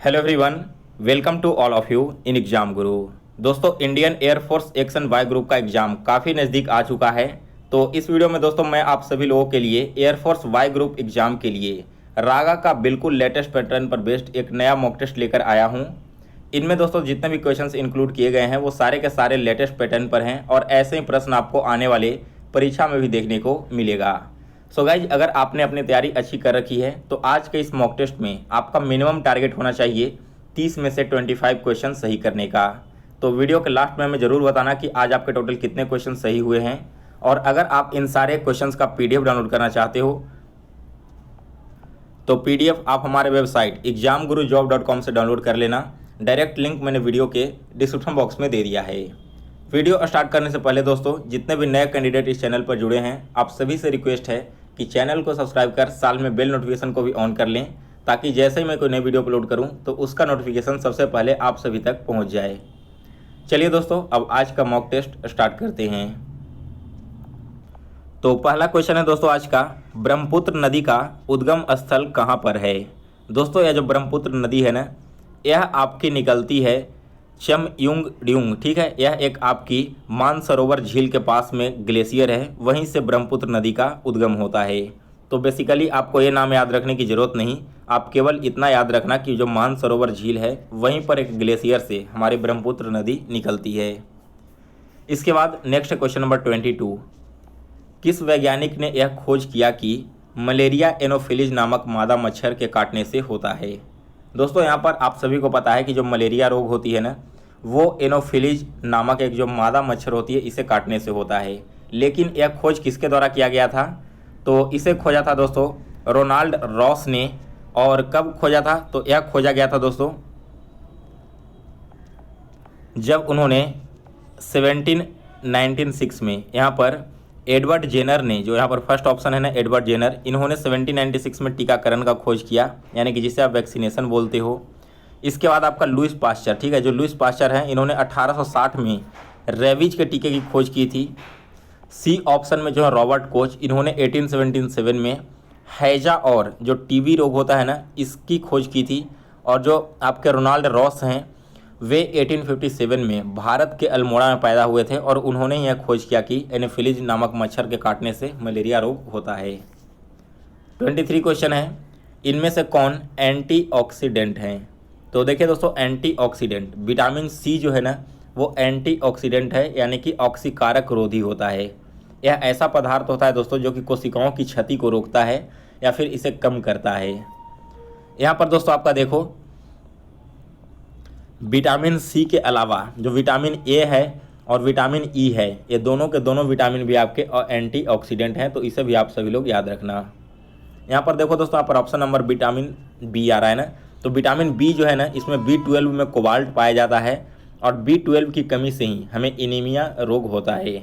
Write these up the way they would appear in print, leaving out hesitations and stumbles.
Hello everyone, welcome to all of you in exam Guru. दोस्तों, Indian Air Force X Y group का exam काफ़ी नज़दीक आ चुका है। तो इस वीडियो में दोस्तों मैं आप सभी लोगों के लिए एयरफोर्स वाई ग्रुप एग्जाम के लिए रागा का बिल्कुल लेटेस्ट पैटर्न पर बेस्ड एक नया मॉक टेस्ट लेकर आया हूं। इनमें दोस्तों जितने भी क्वेश्चंस इंक्लूड किए गए हैं वो सारे के सारे लेटेस्ट पैटर्न पर हैं और ऐसे ही प्रश्न आपको आने वाले परीक्षा में भी देखने को मिलेगा। सो गाइज, अगर आपने अपनी तैयारी अच्छी कर रखी है तो आज के इस मॉक टेस्ट में आपका मिनिमम टारगेट होना चाहिए 30 में से 25 क्वेश्चन सही करने का। तो वीडियो के लास्ट में हमें ज़रूर बताना कि आज आपके टोटल कितने क्वेश्चन सही हुए हैं। और अगर आप इन सारे क्वेश्चंस का पीडीएफ डाउनलोड करना चाहते हो तो पीडीएफ आप हमारे वेबसाइट examgurujob.com से डाउनलोड कर लेना। डायरेक्ट लिंक मैंने वीडियो के डिस्क्रिप्शन बॉक्स में दे दिया है। वीडियो स्टार्ट करने से पहले दोस्तों, जितने भी नए कैंडिडेट इस चैनल पर जुड़े हैं आप सभी से रिक्वेस्ट है कि चैनल को सब्सक्राइब कर साल में बेल नोटिफिकेशन को भी ऑन कर लें, ताकि जैसे ही मैं कोई नई वीडियो अपलोड करूं तो उसका नोटिफिकेशन सबसे पहले आप सभी तक पहुंच जाए। चलिए दोस्तों, अब आज का मॉक टेस्ट स्टार्ट करते हैं। तो पहला क्वेश्चन है दोस्तों आज का, ब्रह्मपुत्र नदी का उद्गम स्थल कहाँ पर है। दोस्तों, यह जो ब्रह्मपुत्र नदी है ना, यह आपकी निकलती है चमयुंगड्यूंग, ठीक है। यह एक आपकी मानसरोवर झील के पास में ग्लेशियर है, वहीं से ब्रह्मपुत्र नदी का उद्गम होता है। तो बेसिकली आपको ये नाम याद रखने की ज़रूरत नहीं, आप केवल इतना याद रखना कि जो मानसरोवर झील है वहीं पर एक ग्लेशियर से हमारी ब्रह्मपुत्र नदी निकलती है। इसके बाद नेक्स्ट क्वेश्चन नंबर 22, किस वैज्ञानिक ने यह खोज किया कि मलेरिया एनोफिलीज नामक मादा मच्छर के काटने से होता है। दोस्तों, यहाँ पर आप सभी को पता है कि जो मलेरिया रोग होती है ना, वो एनोफिलीज नामक एक जो मादा मच्छर होती है इसे काटने से होता है। लेकिन यह खोज किसके द्वारा किया गया था? तो इसे खोजा था दोस्तों रोनाल्ड रॉस ने। और कब खोजा था? तो यह खोजा गया था दोस्तों जब उन्होंने 1796 में यहाँ पर एडवर्ड जेनर ने, जो यहाँ पर फर्स्ट ऑप्शन है ना एडवर्ड जेनर, इन्होंने 1796 में टीकाकरण का खोज किया, यानी कि जिसे आप वैक्सीनेशन बोलते हो। इसके बाद आपका लुईस पास्चर, ठीक है, जो लुईस पास्चर हैं इन्होंने 1860 में रेबीज के टीके की खोज की थी। सी ऑप्शन में जो है रॉबर्ट कोच, इन्होंने 1877 में हैजा और जो टीबी रोग होता है ना इसकी खोज की थी। और जो आपके रोनाल्ड रॉस हैं वे 1857 में भारत के अल्मोड़ा में पैदा हुए थे और उन्होंने यह खोज किया कि एनोफिलीज नामक मच्छर के काटने से मलेरिया रोग होता है। 23 क्वेश्चन है, इनमें से कौन एंटीऑक्सीडेंट हैं। तो देखिए दोस्तों, एंटीऑक्सीडेंट विटामिन सी जो है ना वो एंटीऑक्सीडेंट है, यानी कि ऑक्सीकारक रोधी होता है। यह ऐसा पदार्थ होता है दोस्तों जो कि कोशिकाओं की क्षति को रोकता है या फिर इसे कम करता है। यहाँ पर दोस्तों आपका देखो, विटामिन सी के अलावा जो विटामिन ए है और विटामिन ई है, ये दोनों के दोनों विटामिन भी आपके एंटीऑक्सीडेंट हैं, तो इसे भी आप सभी लोग याद रखना। यहाँ पर देखो दोस्तों, यहाँ पर ऑप्शन नंबर विटामिन बी आ रहा है ना, तो विटामिन बी जो है ना इसमें B12 में कोबाल्ट पाया जाता है और B12 की कमी से ही हमें एनीमिया रोग होता है।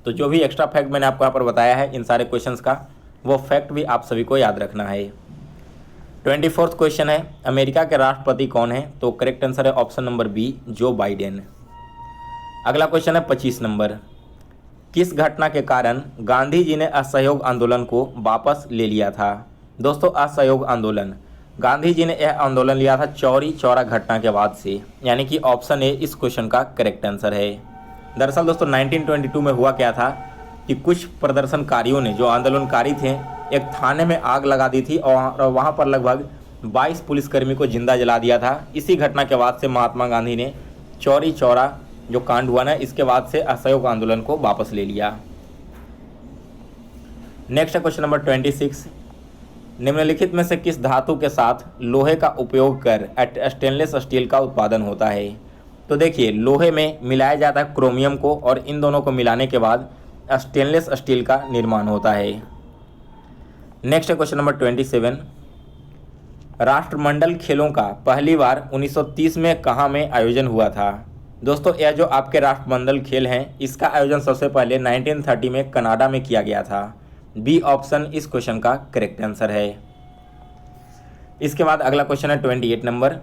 तो जो भी एक्स्ट्रा फैक्ट मैंने आपको यहाँ पर बताया है इन सारे क्वेश्चंस का, वो फैक्ट भी आप सभी को याद रखना है। 24th क्वेश्चन है, अमेरिका के राष्ट्रपति कौन है। तो करेक्ट आंसर है option number B, Joe Biden. अगला क्वेश्चन है 25 नंबर, किस घटना के कारण गांधी जी ने असहयोग आंदोलन को वापस ले लिया था। दोस्तों, असहयोग आंदोलन, गांधी जी ने यह आंदोलन लिया था चौरी चौरा घटना के बाद से, यानी कि ऑप्शन ए इस क्वेश्चन का करेक्ट आंसर है। दरअसल दोस्तों 1922 में हुआ क्या था कि कुछ प्रदर्शनकारियों ने, जो आंदोलनकारी थे, एक थाने में आग लगा दी थी और वहाँ पर लगभग 22 पुलिसकर्मी को जिंदा जला दिया था। इसी घटना के बाद से महात्मा गांधी ने चौरी चौरा जो कांड हुआ ना, इसके बाद से असहयोग आंदोलन को वापस ले लिया। नेक्स्ट क्वेश्चन नंबर 26, निम्नलिखित में से किस धातु के साथ लोहे का उपयोग कर स्टेनलेस स्टील का उत्पादन होता है। तो देखिए, लोहे में मिलाया जाता है क्रोमियम को और इन दोनों को मिलाने के बाद स्टेनलेस स्टील का निर्माण होता है। नेक्स्ट क्वेश्चन नंबर 27, राष्ट्रमंडल खेलों का पहली बार 1930 में कहाँ में आयोजन हुआ था। दोस्तों, यह जो आपके राष्ट्रमंडल खेल हैं इसका आयोजन सबसे पहले 1930 में कनाडा में किया गया था। बी ऑप्शन इस क्वेश्चन का करेक्ट आंसर है। इसके बाद अगला क्वेश्चन है 28 नंबर,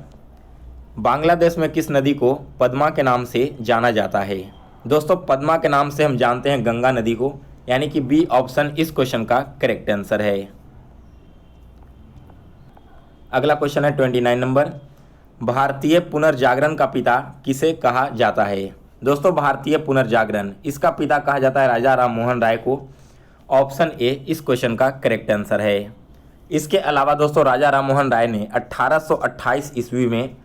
बांग्लादेश में किस नदी को पद्मा के नाम से जाना जाता है। दोस्तों, पद्मा के नाम से हम जानते हैं गंगा नदी को, यानी कि बी ऑप्शन इस क्वेश्चन का करेक्ट आंसर है। अगला क्वेश्चन है 29 नंबर, भारतीय पुनर्जागरण का पिता किसे कहा जाता है? दोस्तों भारतीय पुनर्जागरण इसका पिता कहा जाता है राजा राम मोहन राय को। ऑप्शन ए इस क्वेश्चन का करेक्ट आंसर है। इसके अलावा दोस्तों राजा राम मोहन राय ने 1828 ईस्वी में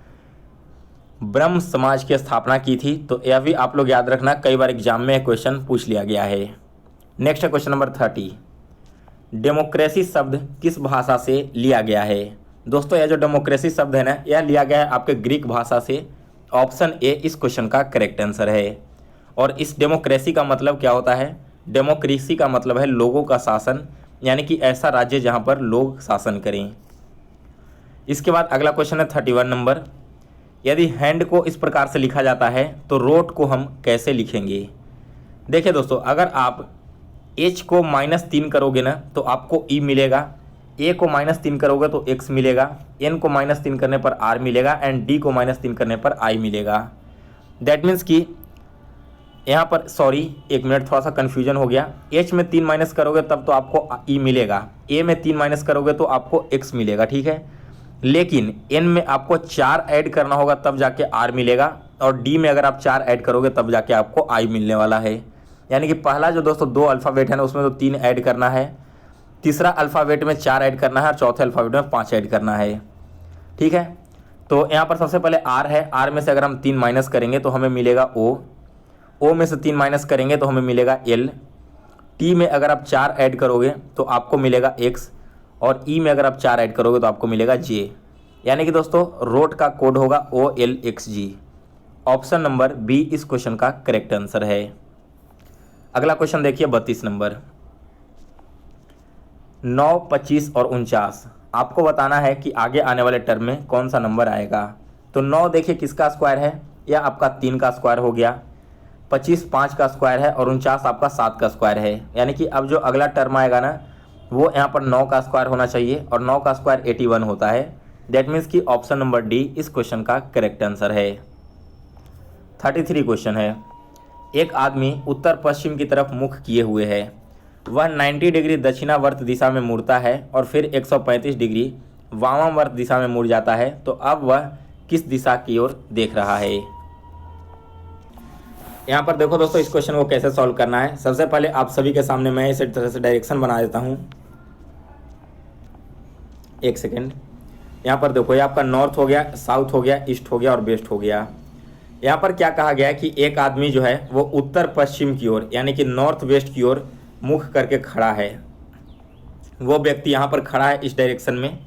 ब्रह्म समाज की स्थापना की थी। तो यह भी आप लोग याद रखना, कई बार एग्जाम में क्वेश्चन पूछ लिया गया है। नेक्स्ट है क्वेश्चन नंबर 30। डेमोक्रेसी शब्द किस भाषा से लिया गया है? दोस्तों यह जो डेमोक्रेसी शब्द है ना, यह लिया गया है आपके ग्रीक भाषा से। ऑप्शन ए इस क्वेश्चन का करेक्ट आंसर है। और इस डेमोक्रेसी का मतलब क्या होता है? डेमोक्रेसी का मतलब है लोगों का शासन, यानी कि ऐसा राज्य जहां पर लोग शासन करें। इसके बाद अगला क्वेश्चन है 31 नंबर। यदि हैंड को इस प्रकार से लिखा जाता है तो रोट को हम कैसे लिखेंगे? देखिए दोस्तों, अगर आप h को -3 करोगे ना तो आपको e मिलेगा, a को -3 करोगे तो x मिलेगा, n को -3 करने पर r मिलेगा एंड d को -3 करने पर i मिलेगा। दैट मीन्स कि यहाँ पर सॉरी एक मिनट, थोड़ा सा कन्फ्यूजन हो गया। h में 3 माइनस करोगे तब तो आपको e मिलेगा, a में 3 माइनस करोगे तो आपको x मिलेगा, ठीक है। लेकिन n में आपको 4 ऐड करना होगा तब जाके r मिलेगा, और d में अगर आप 4 ऐड करोगे तब जाके आपको i मिलने वाला है। यानी कि पहला जो दोस्तों 2 अल्फ़ाबेट है ना, उसमें तो 3 ऐड करना है, तीसरा अल्फ़ाबेट में 4 ऐड करना है और चौथे अल्फ़ाबेट में 5 ऐड करना है, ठीक है। तो यहाँ पर सबसे पहले r है, r में से अगर हम 3 माइनस करेंगे तो हमें मिलेगा o में से 3 माइनस करेंगे तो हमें मिलेगा l, t में अगर आप 4 ऐड करोगे तो आपको मिलेगा x, और e में अगर आप 4 ऐड करोगे तो आपको मिलेगा j। यानी कि दोस्तों रोट का कोड होगा OLXG। ऑप्शन नंबर बी इस क्वेश्चन का करेक्ट आंसर है। अगला क्वेश्चन देखिए 32 नंबर। 9, 25 और 49 आपको बताना है कि आगे आने वाले टर्म में कौन सा नंबर आएगा। तो 9 देखिए किसका स्क्वायर है? यह आपका 3 का स्क्वायर हो गया। 25 5 का स्क्वायर है और 49 आपका 7 का स्क्वायर है। यानी कि अब जो अगला टर्म आएगा ना, वो यहाँ पर 9 का स्क्वायर होना चाहिए, और 9 का स्क्वायर 81 होता है। दैट मीन्स कि ऑप्शन नंबर डी इस क्वेश्चन का करेक्ट आंसर है। 33 क्वेश्चन है। एक आदमी उत्तर पश्चिम की तरफ मुख किए हुए है, वह 90 डिग्री दक्षिणावर्त दिशा में मुड़ता है और फिर 135 डिग्री वामावर्त दिशा में मुड़ जाता है। तो अब वह किस दिशा की ओर देख रहा है? यहाँ पर देखो दोस्तों, इस क्वेश्चन को कैसे सॉल्व करना है। सबसे पहले आप सभी के सामने मैं इस तरह से डायरेक्शन बना देता हूँ। एक सेकेंड, यहाँ पर देखो, ये आपका नॉर्थ हो गया, साउथ हो गया, ईस्ट हो गया और वेस्ट हो गया। यहाँ पर क्या कहा गया है कि एक आदमी जो है वो उत्तर पश्चिम की ओर यानी कि नॉर्थ वेस्ट की ओर मुख करके खड़ा है। वो व्यक्ति यहाँ पर खड़ा है इस डायरेक्शन में।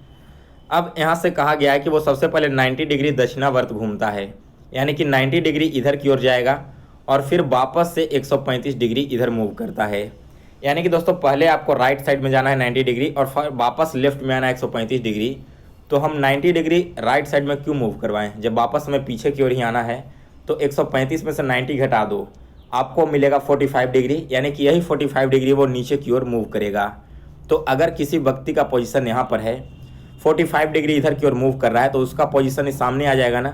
अब यहाँ से कहा गया है कि वो सबसे पहले 90 डिग्री दक्षिणावर्त घूमता है, यानी कि 90 डिग्री इधर की ओर जाएगा और फिर वापस से 135 डिग्री इधर मूव करता है। यानी कि दोस्तों पहले आपको राइट साइड में जाना है 90 डिग्री और फिर वापस लेफ्ट में आना है 135 डिग्री। तो हम 90 डिग्री राइट साइड में क्यों मूव करवाएं, जब वापस हमें पीछे की ओर ही आना है। तो 135 में से 90 घटा दो, आपको मिलेगा 45 डिग्री, यानी कि यही 45 डिग्री वो नीचे की ओर मूव करेगा। तो अगर किसी व्यक्ति का पोजीशन यहाँ पर है, 45 डिग्री इधर की ओर मूव कर रहा है, तो उसका पोजीशन ही सामने आ जाएगा ना,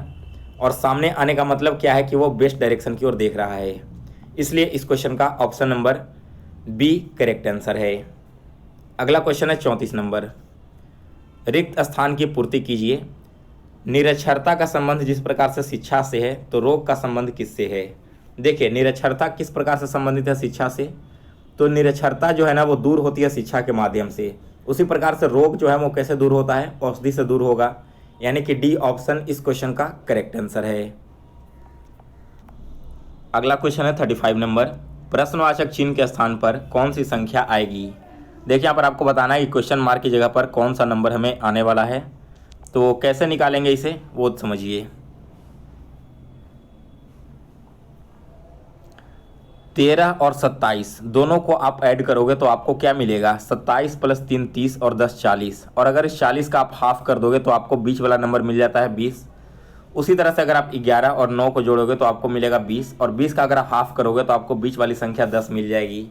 और सामने आने का मतलब क्या है कि वो वेस्ट डायरेक्शन की ओर देख रहा है। इसलिए इस क्वेश्चन का option number B correct answer है। अगला क्वेश्चन है 34 नंबर। रिक्त स्थान की पूर्ति कीजिए। निरक्षरता का संबंध जिस प्रकार से शिक्षा से है, तो रोग का संबंध किससे है? देखिए निरक्षरता किस प्रकार से संबंधित है शिक्षा से, तो निरक्षरता जो है ना वो दूर होती है शिक्षा के माध्यम से। उसी प्रकार से रोग जो है वो कैसे दूर होता है? औषधि से दूर होगा। यानी कि डी ऑप्शन इस क्वेश्चन का करेक्ट आंसर है। अगला क्वेश्चन है 35 नंबर। प्रश्नवाचक चिन्ह के स्थान पर कौन सी संख्या आएगी? देखिए यहाँ पर आपको बताना है कि क्वेश्चन मार्क की जगह पर कौन सा नंबर हमें आने वाला है। तो कैसे निकालेंगे इसे वो समझिए। 13 और 27 दोनों को आप ऐड करोगे तो आपको क्या मिलेगा? 27 + 3 30 और 10 40। और अगर इस 40 का आप हाफ कर दोगे तो आपको बीच वाला नंबर मिल जाता है 20। उसी तरह से अगर आप 11 और 9 को जोड़ोगे तो आपको मिलेगा 20, और 20 का अगर आप हाफ करोगे तो आपको बीच वाली संख्या 10 मिल जाएगी।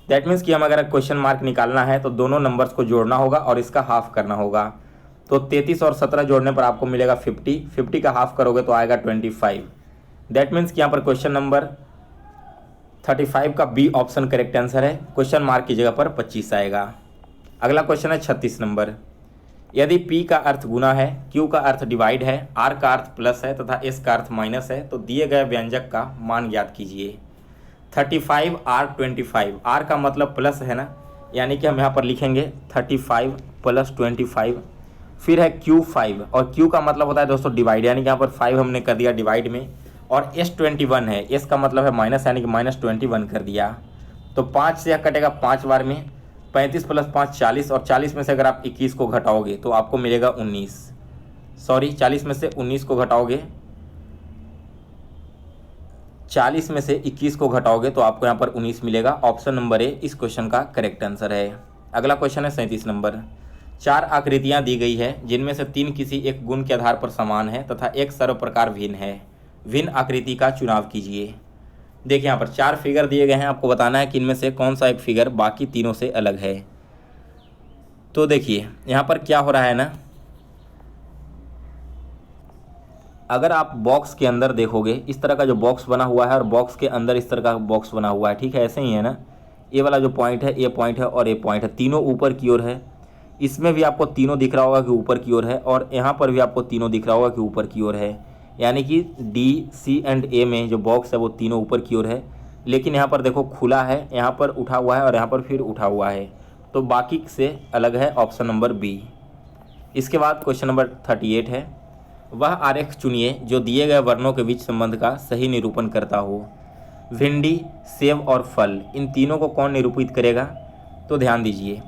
दैट मीन्स कि हम अगर क्वेश्चन मार्क निकालना है तो दोनों नंबर्स को जोड़ना होगा और इसका हाफ करना होगा। तो 33 और 17 जोड़ने पर आपको मिलेगा 50, 50 का हाफ करोगे तो आएगा 25। दैट मीन्स कि यहाँ पर क्वेश्चन नंबर 35 का बी ऑप्शन करेक्ट आंसर है। क्वेश्चन मार्क की जगह पर 25 आएगा। अगला क्वेश्चन है 36 नंबर। यदि P का अर्थ गुना है, Q का अर्थ डिवाइड है, R का अर्थ प्लस है तथा S का अर्थ माइनस है तो दिए गए व्यंजक का मान ज्ञात कीजिए। 35 R 25, R का मतलब प्लस है ना, यानी कि हम यहाँ पर लिखेंगे 35 प्लस 25। फिर है Q5 और Q का मतलब होता है दोस्तों डिवाइड, यानी कि यहाँ पर 5 हमने कर दिया डिवाइड में। और S21 है, S का मतलब है माइनस, यानी कि -21 कर दिया। तो 5 से यह कटेगा 5 बार में, 35 प्लस 5 40, और 40 में से अगर आप 21 को घटाओगे तो आपको मिलेगा 19। सॉरी, 40 में से 19 को घटाओगे, 40 में से 21 को घटाओगे तो आपको यहाँ पर 19 मिलेगा। ऑप्शन नंबर ए इस क्वेश्चन का करेक्ट आंसर है। अगला क्वेश्चन है 37 नंबर। 4 आकृतियाँ दी गई है जिनमें से 3 किसी एक गुण के आधार पर समान है तथा एक सर्व प्रकार भिन्न है। भिन्न आकृति का चुनाव कीजिए। देखिए यहाँ पर 4 फिगर दिए गए हैं, आपको बताना है कि इनमें से कौन सा एक फिगर बाकी तीनों से अलग है। तो देखिए यहाँ पर क्या हो रहा है ना, अगर आप बॉक्स के अंदर देखोगे, इस तरह का जो बॉक्स बना हुआ है और बॉक्स के अंदर इस तरह का बॉक्स बना हुआ है, ठीक है, ऐसे ही है ना। ये वाला जो पॉइंट है, ये पॉइंट है और ये पॉइंट है, तीनों ऊपर की ओर है। इसमें भी आपको तीनों दिख रहा होगा कि ऊपर की ओर है, और यहाँ पर भी आपको तीनों दिख रहा होगा कि ऊपर की ओर है। यानी कि D, C एंड A में जो बॉक्स है वो तीनों ऊपर की ओर है। लेकिन यहाँ पर देखो खुला है, यहाँ पर उठा हुआ है और यहाँ पर फिर उठा हुआ है, तो बाकी से अलग है। Option number B. इसके बाद क्वेश्चन नंबर 38 है। वह आरेख चुनिए जो दिए गए वर्णों के बीच संबंध का सही निरूपण करता हो। भिंडी, सेब और फल, इन तीनों को कौन निरूपित करेगा? तो ध्यान दीजिए,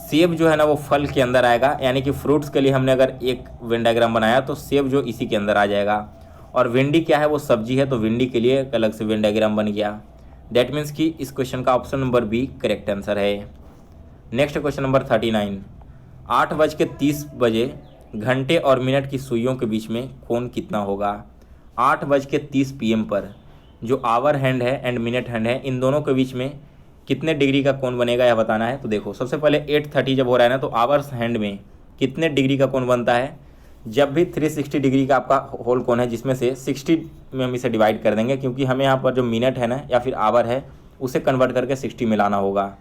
सेब जो है ना वो फल के अंदर आएगा, यानी कि फ्रूट्स के लिए हमने अगर एक वेन डायग्राम बनाया तो सेब जो इसी के अंदर आ जाएगा। और भिंडी क्या है, वो सब्जी है, तो भिंडी के लिए एक अलग से वेन डायग्राम बन गया। दैट मीन्स कि इस क्वेश्चन का option number B correct answer है। Next question number 39। 8:30 घंटे और मिनट की सुइयों के बीच में कोण कितना होगा? 8:30 PM पर जो आवर हैंड है एंड मिनट हैंड है, इन दोनों के बीच में कितने डिग्री का कोण बनेगा यह बताना है। तो देखो सबसे पहले 8:30 जब हो रहा है ना, तो आवर्स हैंड में कितने डिग्री का कोण बनता है? जब भी 360 डिग्री का आपका होल कोण है, जिसमें से 60 में हम इसे डिवाइड कर देंगे, क्योंकि हमें यहाँ पर जो मिनट है ना या फिर आवर है उसे कन्वर्ट करके 60 में लाना होगा।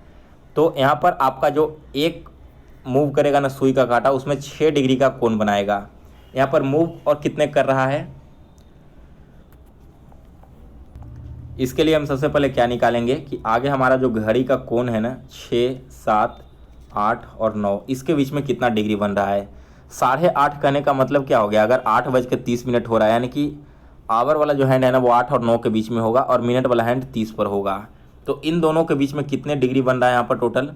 तो यहाँ पर आपका जो एक मूव करेगा ना सुई का कांटा, उसमें 6 डिग्री का कोण बनाएगा। यहाँ पर मूव और कितने कर रहा है, इसके लिए हम सबसे पहले क्या निकालेंगे कि आगे हमारा जो घड़ी का कोण है ना 6, 7, 8 और 9, इसके बीच में कितना डिग्री बन रहा है। 8.5 कहने का मतलब क्या हो गया, अगर 8:30 हो रहा है, यानी कि आवर वाला जो हैंड है ना वो 8 और 9 के बीच में होगा और मिनट वाला हैंड 30 पर होगा। तो इन दोनों के बीच में कितने डिग्री बन रहा है यहाँ पर टोटल?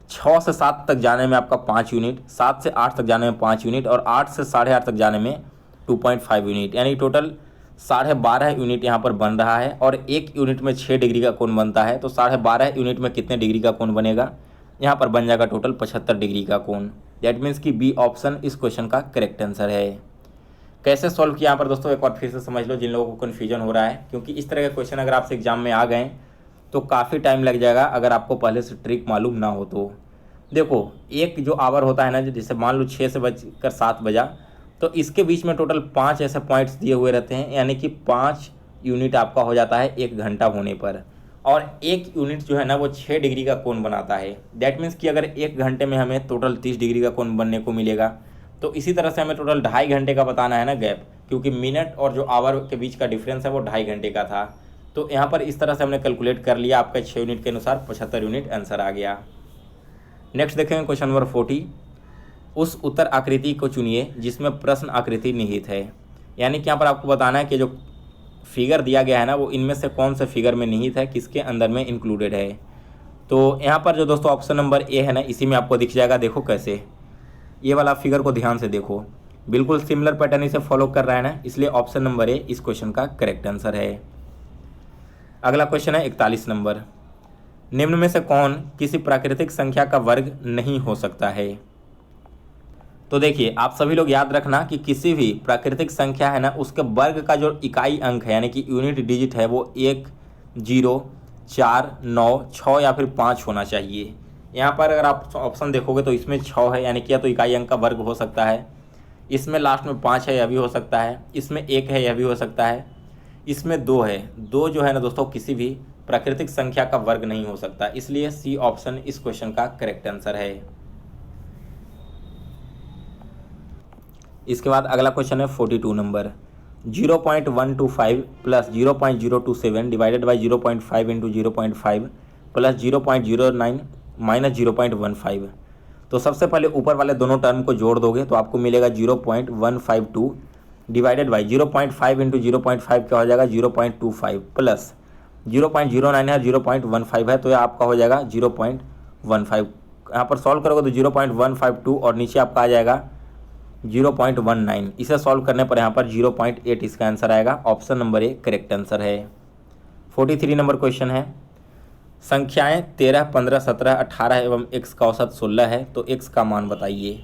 6 से 7 तक जाने में आपका 5 यूनिट, 7 से 8 तक जाने में 5 यूनिट और 8 से 8.5 तक जाने में 2.5 यूनिट, यानी टोटल 12.5 यूनिट यहाँ पर बन रहा है। और एक यूनिट में 6 डिग्री का कोण बनता है, तो 12.5 यूनिट में कितने डिग्री का कोण बनेगा? यहाँ पर बन जाएगा टोटल 75 डिग्री का कोण। दैट मीन्स कि बी ऑप्शन इस क्वेश्चन का करेक्ट आंसर है। कैसे सॉल्व किया यहाँ पर दोस्तों एक बार फिर से समझ लो, जिन लोगों को कन्फ्यूजन हो रहा है, क्योंकि इस तरह के क्वेश्चन अगर आपसे एग्जाम में आ गए तो काफ़ी टाइम लग जाएगा अगर आपको पहले से ट्रिक मालूम ना हो तो। देखो एक जो आवर होता है ना, जैसे मान लो 6:07 बजा, तो इसके बीच में टोटल 5 ऐसे पॉइंट्स दिए हुए रहते हैं, यानी कि 5 यूनिट आपका हो जाता है 1 घंटा होने पर। और 1 यूनिट जो है ना वो 6 डिग्री का कोण बनाता है। दैट मीन्स कि अगर 1 घंटे में हमें टोटल 30 डिग्री का कोण बनने को मिलेगा, तो इसी तरह से हमें टोटल 2.5 घंटे का बताना है ना गैप, क्योंकि मिनट और जो आवर के बीच का डिफरेंस है वो 2.5 घंटे का था। तो यहाँ पर इस तरह से हमने कैलकुलेट कर लिया, आपका 6 यूनिट के अनुसार 75 यूनिट आंसर आ गया। नेक्स्ट देखेंगे क्वेश्चन नंबर 40। उस उत्तर आकृति को चुनिए जिसमें प्रश्न आकृति निहित है। यानी कि यहाँ पर आपको बताना है कि जो फिगर दिया गया है ना वो इनमें से कौन से फिगर में निहित है, किसके अंदर में इंक्लूडेड है। तो यहाँ पर जो दोस्तों ऑप्शन नंबर ए है ना, इसी में आपको दिख जाएगा। देखो कैसे, ये वाला फिगर को ध्यान से देखो, बिल्कुल सिमिलर पैटर्न इसे फॉलो कर रहा है ना, इसलिए ऑप्शन नंबर ए इस क्वेश्चन का करेक्ट आंसर है। अगला क्वेश्चन है 41 नंबर। निम्न में से कौन किसी प्राकृतिक संख्या का वर्ग नहीं हो सकता है? तो देखिए आप सभी लोग याद रखना कि किसी भी प्राकृतिक संख्या है ना, उसके वर्ग का जो इकाई अंक है यानी कि यूनिट डिजिट है वो 1, 0, 4, 9, 6 या फिर 5 होना चाहिए। यहाँ पर अगर आप ऑप्शन देखोगे तो इसमें 6 है, यानी कि या तो इकाई अंक का वर्ग हो सकता है, इसमें लास्ट में 5 है, यह भी हो सकता है, इसमें 1 है, यह भी हो सकता है, इसमें 2 है। 2 जो है ना दोस्तों किसी भी प्राकृतिक संख्या का वर्ग नहीं हो सकता, इसलिए सी ऑप्शन इस क्वेश्चन का करेक्ट आंसर है। इसके बाद अगला क्वेश्चन है 42 number, 0.125 plus 0.027 divided by 0.5 into 0.5 plus 0.09 minus 0.15। तो सबसे पहले ऊपर वाले दोनों टर्म को जोड़ दोगे तो आपको मिलेगा 0.152 डिवाइडेड बाई 0.5 इंटू 0.5 क्या हो जाएगा 0.25 प्लस 0.09 है 0.15 है तो यह आपका हो जाएगा 0.15। यहाँ पर सॉल्व करोगे तो 0.152 और नीचे आपका आ जाएगा 0.19। इसे सॉल्व करने पर यहाँ पर 0.8 इसका आंसर आएगा। Option number A correct answer है। 43 नंबर क्वेश्चन है, संख्याएं 13, 15, 17, 18 एवं x का औसत 16 है तो x का मान बताइए।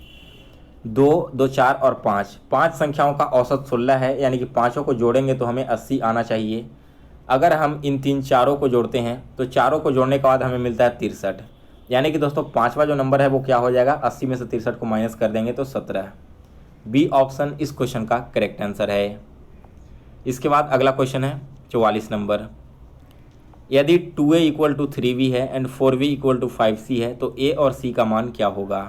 2, 2, 4 और 5, 5 संख्याओं का औसत 16 है, यानी कि पाँचों को जोड़ेंगे तो हमें 80 आना चाहिए। अगर हम इन तीन चारों को जोड़ते हैं तो चारों को जोड़ने के बाद हमें मिलता है 63, यानी कि दोस्तों पाँचवा जो नंबर है वो क्या हो जाएगा, 80 में से 63 को माइनस कर देंगे तो 17। बी ऑप्शन इस क्वेश्चन का करेक्ट आंसर है। इसके बाद अगला क्वेश्चन है 44 नंबर, यदि 2a इक्वल टू 3b है and 4b equal to 5c है तो a और c का मान क्या होगा।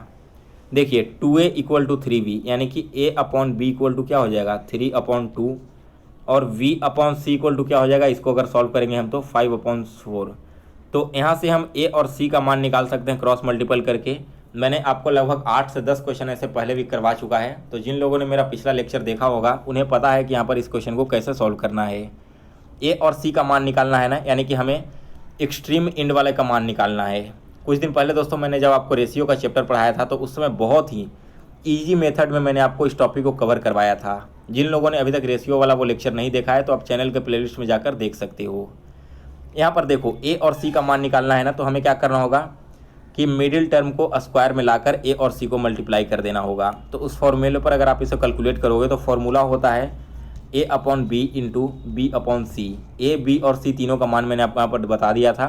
देखिए 2a इक्वल टू 3b यानी कि a upon b equal to क्या हो जाएगा 3/2 और v upon c equal to क्या हो जाएगा, इसको अगर सॉल्व करेंगे हम तो 5/4। तो यहाँ से हम a और c का मान निकाल सकते हैं क्रॉस मल्टीपल करके। मैंने आपको लगभग 8 से 10 क्वेश्चन ऐसे पहले भी करवा चुका है, तो जिन लोगों ने मेरा पिछला लेक्चर देखा होगा उन्हें पता है कि यहाँ पर इस क्वेश्चन को कैसे सॉल्व करना है। ए और सी का मान निकालना है ना, यानी कि हमें एक्सट्रीम इंड वाले का मान निकालना है। कुछ दिन पहले दोस्तों मैंने जब आपको रेशियो का चैप्टर पढ़ाया था तो उस समय बहुत ही ईजी मेथड में मैंने आपको इस टॉपिक को कवर करवाया था। जिन लोगों ने अभी तक रेशियो वाला वो लेक्चर नहीं देखा है तो आप चैनल के प्लेलिस्ट में जाकर देख सकते हो। यहाँ पर देखो ए और सी का मान निकालना है ना, तो हमें क्या करना होगा कि मिडिल टर्म को स्क्वायर में लाकर ए और सी को मल्टीप्लाई कर देना होगा। तो उस फॉर्मूले पर अगर आप इसे कैलकुलेट करोगे तो फॉर्मूला होता है A upon B into B upon C. A B और सी तीनों का मान मैंने आपको यहाँ पर बता दिया था,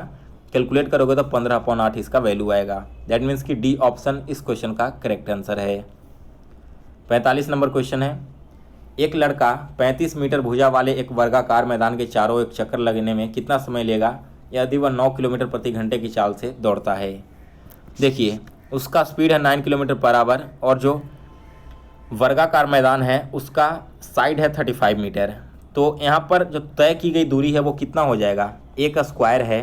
कैलकुलेट करोगे तो 15/8 इसका वैल्यू आएगा। दैट मीन्स कि डी ऑप्शन इस क्वेश्चन का करेक्ट आंसर है। 45 नंबर क्वेश्चन है, एक लड़का 35 मीटर भुजा वाले एक वर्गाकार मैदान के चारों एक चक्कर लगने में कितना समय लेगा यदि वह 9 किलोमीटर प्रति घंटे की चाल से दौड़ता है। देखिए उसका स्पीड है 9 किलोमीटर पर आवर और जो वर्गाकार मैदान है उसका साइड है 35 मीटर। तो यहाँ पर जो तय की गई दूरी है वो कितना हो जाएगा, एक स्क्वायर है,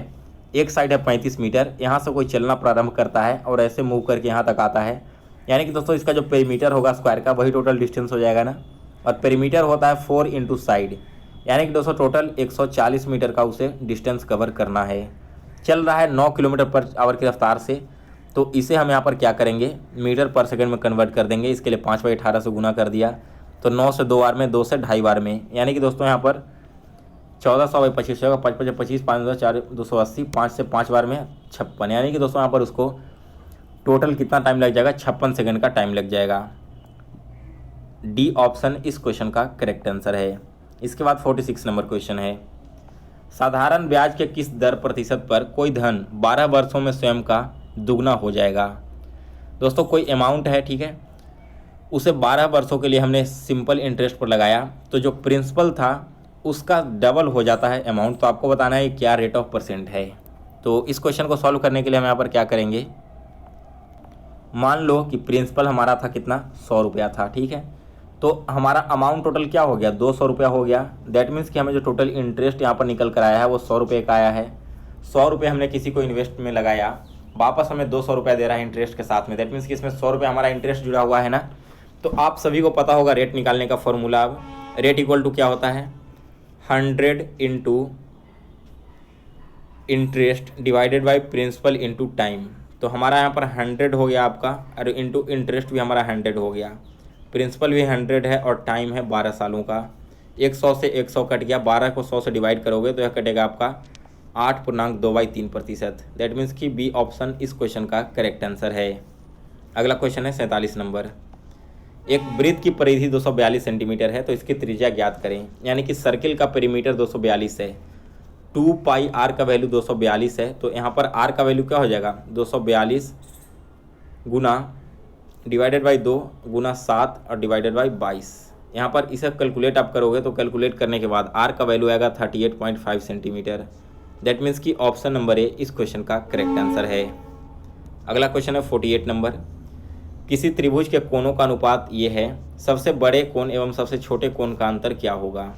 एक साइड है 35 मीटर, यहाँ से कोई चलना प्रारंभ करता है और ऐसे मूव करके यहाँ तक आता है, यानी कि दोस्तों इसका जो पेरीमीटर होगा स्क्वायर का वही टोटल डिस्टेंस हो जाएगा ना। और पेरीमीटर होता है 4 इंटू साइड, यानी कि दोस्तों टोटल 140 मीटर का उसे डिस्टेंस कवर करना है। चल रहा है 9 किलोमीटर पर आवर की रफ्तार से, तो इसे हम यहाँ पर क्या करेंगे मीटर पर सेकंड में कन्वर्ट कर देंगे। इसके लिए 5/18 से गुना कर दिया तो 9 से 2 बार में, 2 से 2.5 बार में, यानी कि दोस्तों यहाँ पर 1400/25 होगा, 5×25 5×4 280, 5 से 5 बार में 56, यानी कि दोस्तों यहाँ पर उसको टोटल कितना टाइम लग जाएगा 56 सेकंड का टाइम लग जाएगा। डी ऑप्शन इस क्वेश्चन का करेक्ट आंसर है। इसके बाद 46 नंबर क्वेश्चन है, साधारण ब्याज के किस दर प्रतिशत पर कोई धन 12 वर्षों में स्वयं का दुगना हो जाएगा। दोस्तों कोई अमाउंट है, ठीक है, उसे 12 वर्षों के लिए हमने सिंपल इंटरेस्ट पर लगाया तो जो प्रिंसिपल था उसका डबल हो जाता है अमाउंट। तो आपको बताना है क्या रेट ऑफ परसेंट है। तो इस क्वेश्चन को सॉल्व करने के लिए हम यहाँ पर क्या करेंगे, मान लो कि प्रिंसिपल हमारा था कितना 100 रुपया था, ठीक है, तो हमारा अमाउंट टोटल क्या हो गया 200 रुपया हो गया। दैट मीन्स कि हमें जो टोटल इंटरेस्ट यहाँ पर निकल कर आया है वो 100 रुपये का आया है। 100 रुपये हमने किसी को इन्वेस्ट में लगाया, वापस हमें 200 रुपया दे रहा है इंटरेस्ट के साथ में। दैट मीन्स कि इसमें 100 रुपये हमारा इंटरेस्ट जुड़ा हुआ है ना। तो आप सभी को पता होगा रेट निकालने का फॉर्मूला। अब रेट इक्वल टू क्या होता है 100 into interest divided by principal into time. तो हमारा यहाँ पर 100 हो गया आपका और इंटू इंटरेस्ट भी हमारा 100 हो गया, प्रिंसिपल भी 100 है और टाइम है 12 सालों का। 100 से 100 कट गया, 12 को 100 से डिवाइड करोगे तो यह कटेगा आपका 8.2/3%। दैट मीन्स कि बी ऑप्शन इस क्वेश्चन का करेक्ट आंसर है। अगला क्वेश्चन है 47 नंबर, एक वृत्त की परिधि 242 सेंटीमीटर है तो इसकी त्रिज्या ज्ञात करें। यानी कि सर्किल का पेरीमीटर 242 है, 2πr का वैल्यू 242 है, तो यहाँ पर r का वैल्यू क्या हो जाएगा 242 गुना डिवाइडेड बाई 2 गुना 7 और डिवाइडेड बाई 22। यहाँ पर इसे कैलकुलेट आप करोगे तो कैलकुलेट करने के बाद r का वैल्यू आएगा 38.5 सेंटीमीटर। दैट मीन्स कि ऑप्शन नंबर ए इस क्वेश्चन का करेक्ट आंसर है। अगला क्वेश्चन है 48 नंबर, किसी त्रिभुज के कोणों का अनुपात ये है, सबसे बड़े कोण एवं सबसे छोटे कोण का अंतर क्या होगा।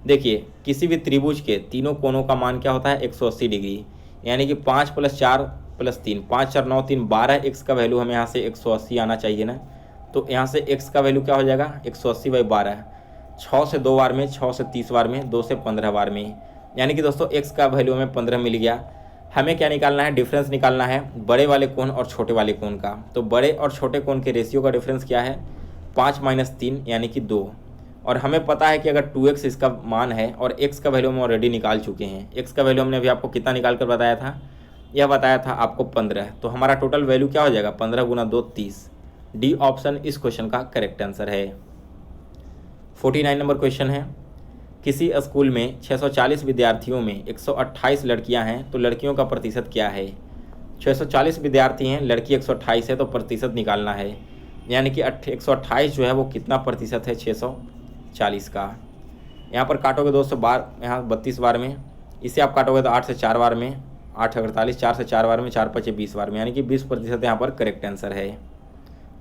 देखिए किसी भी त्रिभुज के तीनों कोणों का मान क्या होता है 180 डिग्री, यानी कि 5 + 4 + 3, 5 4 9 3 12, x का वैल्यू हमें यहाँ से 180 आना चाहिए ना। तो यहाँ से x का वैल्यू क्या हो जाएगा 180/12, 6 से 2 बार में, 6 से 30 बार में, 2 से 15 बार में, यानी कि दोस्तों x का वैल्यू हमें 15 मिल गया। हमें क्या निकालना है, डिफरेंस निकालना है बड़े वाले कोण और छोटे वाले कोण का। तो बड़े और छोटे कोण के रेशियो का डिफरेंस क्या है 5 - 3 यानी कि 2। और हमें पता है कि अगर 2x इसका मान है और x का वैल्यू हम ऑलरेडी निकाल चुके हैं। x का वैल्यू हमने अभी आपको कितना निकाल कर बताया था, यह बताया था आपको 15। तो हमारा टोटल वैल्यू क्या हो जाएगा 15 × 2 30। डी ऑप्शन इस क्वेश्चन का करेक्ट आंसर है। 49 नंबर क्वेश्चन है, किसी स्कूल में 640 विद्यार्थियों में 128 लड़कियां हैं तो लड़कियों का प्रतिशत क्या है। 640 विद्यार्थी हैं, लड़की 128 है, तो प्रतिशत निकालना है, यानी कि 128 जो है वो कितना प्रतिशत है 640 का। यहाँ पर काटोगे 2 से बार, यहाँ 32 बार में, इसे आप काटोगे तो 8 से 4 बार में, 8 48, 4 से 4 बार में, 4 5 20 बार में, यानी कि 20% यहाँ पर करेक्ट आंसर है।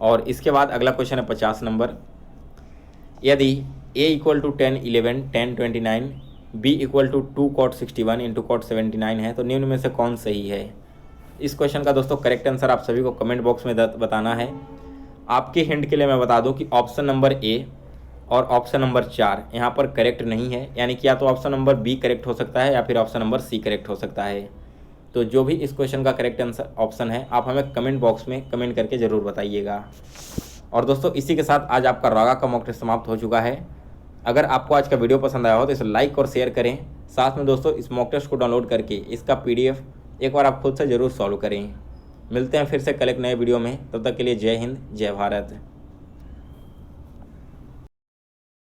और इसके बाद अगला क्वेश्चन है 50 नंबर, यदि a = 10 11 10 29 b = 2 cot 61 × cot 79 है तो निम्न में से कौन सही है। इस क्वेश्चन का दोस्तों करेक्ट आंसर आप सभी को कमेंट बॉक्स में बताना है। आपके हिंट के लिए मैं बता दूं कि ऑप्शन नंबर ए और ऑप्शन नंबर 4 यहाँ पर करेक्ट नहीं है, यानी कि या तो ऑप्शन नंबर बी करेक्ट हो सकता है या फिर ऑप्शन नंबर सी करेक्ट हो सकता है। तो जो भी इस क्वेश्चन का करेक्ट आंसर ऑप्शन है आप हमें कमेंट बॉक्स में कमेंट करके ज़रूर बताइएगा। और दोस्तों इसी के साथ आज आपका रागा का मॉक टेस्ट समाप्त हो चुका है। अगर आपको आज का वीडियो पसंद आया हो तो इसे लाइक और शेयर करें। साथ में दोस्तों इस मॉक टेस्ट को डाउनलोड करके इसका PDF एक बार आप खुद से ज़रूर सॉल्व करें। मिलते हैं फिर से कल एक नए वीडियो में, तब तक के लिए जय हिंद जय भारत।